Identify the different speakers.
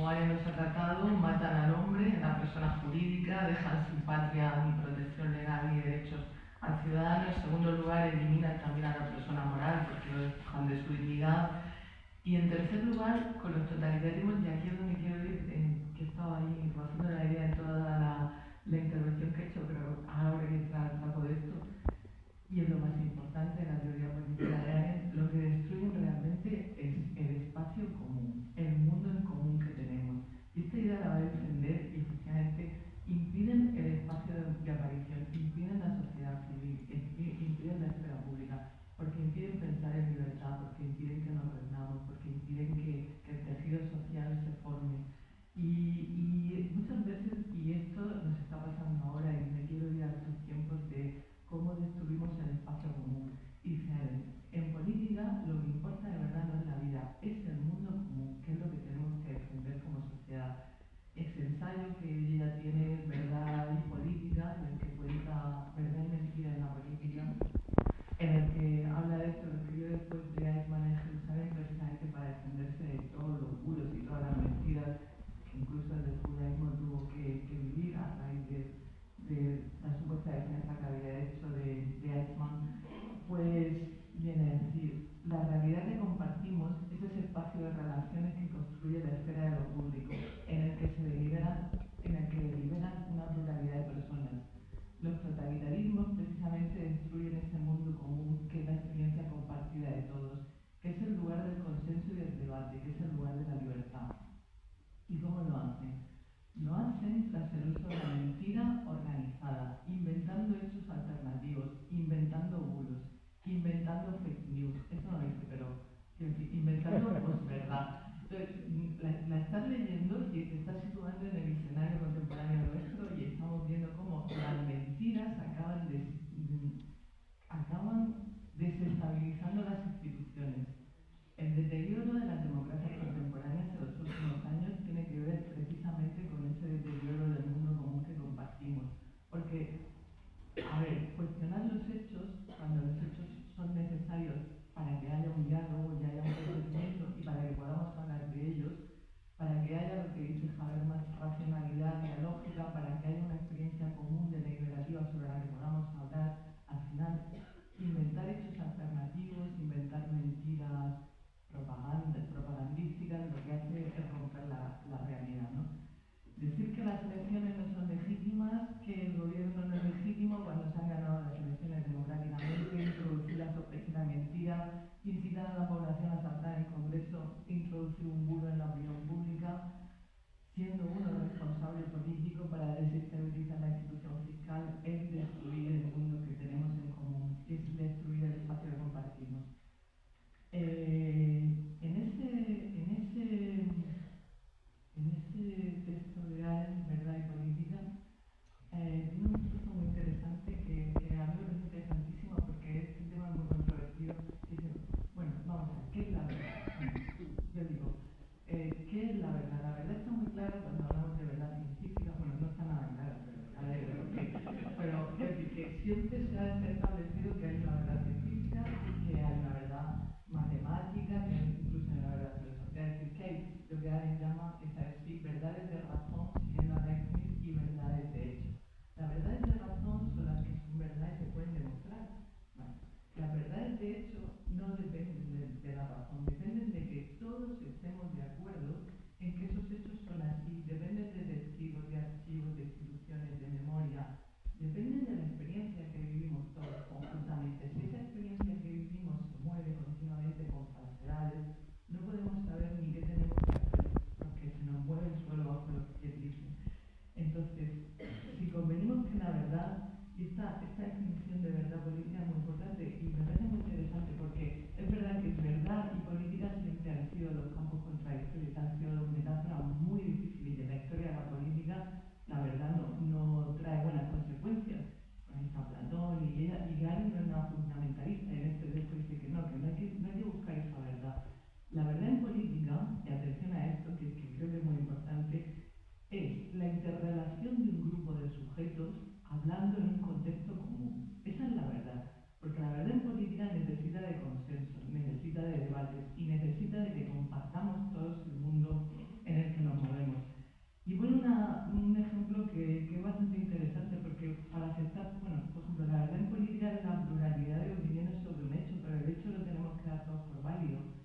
Speaker 1: como hay en los tratados, matan al hombre en la persona jurídica, dejan sin patria ni protección legal ni derechos al ciudadano. En segundo lugar, eliminan también a la persona moral porque lo despojan de su dignidad. Y en tercer lugar, con los totalitarismos, y aquí es donde quiero ir, que he estado ahí basando la idea en toda la intervención que he hecho, pero ahora que entrar al trapo de esto, y es lo más importante en la teoría política de Arendt, lo que destruyen realmente es el espacio común, el mundo en común que tenemos. Y esta idea la va a defender y efectivamente impiden el espacio de aparición, impiden la sociedad civil, impiden la esfera pública, porque impiden pensar en libertad, porque impiden que nos reunamos, porque impiden que el tejido social se forme. Y muchas veces, y esto nos está pasando ahora, y me quiero ir a estos tiempos de cómo destruimos el espacio común. Y en política lo que importa de verdad no es la vida, es el mundo común, que es lo que tenemos que defender como sociedad. Ese ensayo que ella tiene, Verdad y Política, en el que cuenta verdad y mentira en la política, en el que habla de esto, lo escribió después de Eichmann en Jerusalén, precisamente para defenderse de todos los bulos y todas las mentiras que incluso el judaísmo tuvo que vivir a raíz de la supuesta defensa que había hecho de Eichmann. Pues viene a decir, la realidad que compartimos es ese espacio de relaciones que construye la esfera de lo público, en el que deliberan una pluralidad de personas. Los totalitarismos precisamente destruyen ese mundo común que es la experiencia compartida de todos, que es el lugar del consenso y del debate, que es el lugar de la libertad. ¿Y cómo lo hacen? Lo hacen tras el uso de la mentira organizada, inventando hechos alternativos, inventando bulos, inventando fake news. Eso no lo dice, pero inventando posverdad. Entonces, la estás leyendo y te estás situando en el escenario contemporáneo nuestro y estamos viendo cómo las mentiras acaban desestabilizando las instituciones. El deterioro de las democracias contemporáneas en los últimos años tiene que ver precisamente con ese deterioro del mundo común que compartimos. Porque, a ver, cuestionar los hechos, cuando los hechos son necesarios para que haya un diálogo y haya un conocimiento y para que podamos hablar de ellos, para que haya lo que dice Habermas, racionalidad dialógica, para que haya una experiencia común deliberativa sobre la que podamos hablar, al final, inventar hechos alternativos, inventar mentiras propagandísticas, lo que hace es romper la realidad, ¿no? Decir que las elecciones no son legítimas, que el gobierno no es legítimo cuando se han ganado las elecciones democráticamente, introducir la sospecha y la mentira, incitar a la población a saltar en el Congreso, introducir un bulo en la opinión pública, siendo uno responsable político para desestabilizar la institución fiscal, es destruir el mundo que tenemos en común, es destruir el espacio que compartimos. En ese texto de Arendt, Verdad y Política, tiene un discurso muy interesante que a mí me parece interesantísimo porque es un tema muy controvertido. Dice, bueno, vamos a ver, ¿qué es la verdad? Yo digo, ¿qué es la verdad? La verdad está muy clara cuando hablamos de verdad científica. Bueno, no está nada clara, pero es decir, que siempre se ha establecido que hay una verdad científica y que hay una verdad matemática, que incluso hay una verdad filosófica. Es decir, que hay lo que Arendt llama, verdades de razón, siguiendo a Leibniz, y verdades de hecho. Las verdades de razón son las que son verdades que se pueden demostrar. Bueno, las verdades de hecho no dependen de la razón, dependen de que todos estemos de acuerdo en que esos hechos son así, dependen de testigos, de archivos, de instituciones, de memoria, dependen de la experiencia que vivimos todos conjuntamente. Si esa experiencia que vivimos se mueve continuamente con falsedades, no podemos saber ni qué tenemos que hacer, porque se nos mueve el suelo bajo los pies dicen. Entonces, si convenimos que la verdad, y esta definición de verdad política es muy importante y me parece muy interesante porque es verdad que verdad y política siempre han sido los campos contradictorios, han sido dos metáforas muy difíciles de la historia de la política. La verdad no trae buenas consecuencias. Ahí está Platón y Garen no es una fundamentalista en este texto dice que no hay que buscar esa verdad. La verdad en política, y atención a esto que creo que es muy importante, es la interrelación de un grupo de sujetos hablando en un contexto común. Esa es la verdad. Porque la verdad en política necesita de consenso, necesita de debates y necesita de que compartamos todos el mundo en el que nos movemos.
Speaker 2: bastante interesante porque para aceptar, bueno, por ejemplo, la verdad en política es la pluralidad de opiniones sobre un hecho, pero el hecho lo tenemos que dar todos por válido.